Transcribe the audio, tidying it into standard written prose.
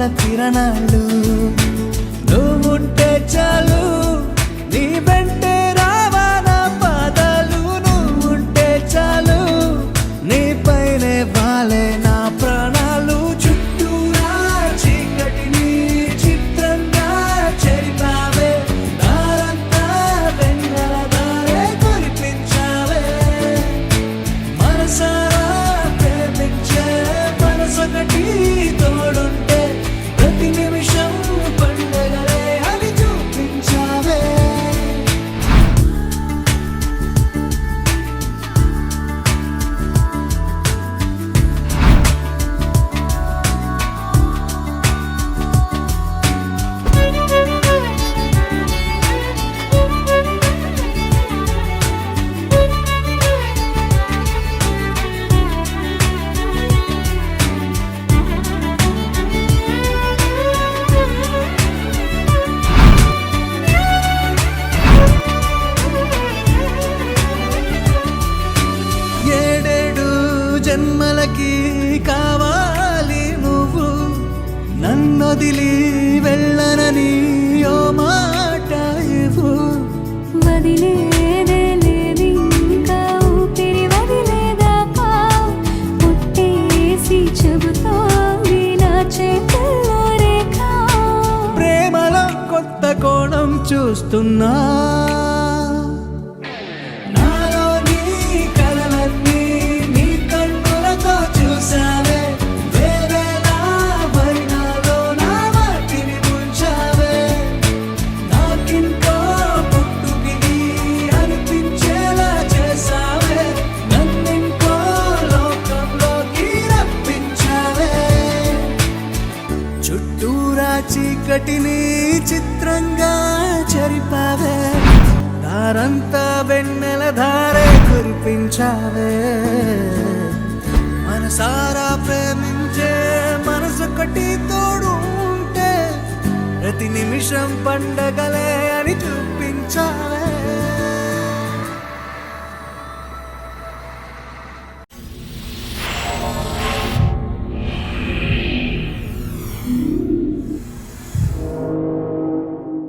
వెలుగుల కిరణాలు నువ్వుంటే చాలు నీ వెంటే రావాలా పాదాలు నువ్వుంటే చాలు నీ పైనే వాలే నా ప్రాణాలు చుట్టూరా చీకటిని చిత్రంగా చెరిపావే దారంతా వెన్నెల దారే కురిపించావే మనసారా ప్రేమించే మనసొకటి తోడుంటే ప్రతి నిమిషం పండగలే అని చూపించావే జన్మలకి కావాలి నువ్వు నన్నొదిలి వెళ్ళనని ఓ మాట ఇవ్వు వదిలేదే లేదు ఇంకా ఊపిరి వదిలేదాకా పుట్టేసి చెబుతోంది నా చేతుల్లో రేఖ ప్రేమలో కొత్త కోణం చూస్తున్నా చుట్టూరా చీకటిని చిత్రంగా చెరిపావే దారంతా వెన్నెల ధారే కురిపించావే మనసారా ప్రేమించే మనసొకటి తోడు ఉంటే ప్రతి నిమిషం పండగలే అని చూపించావే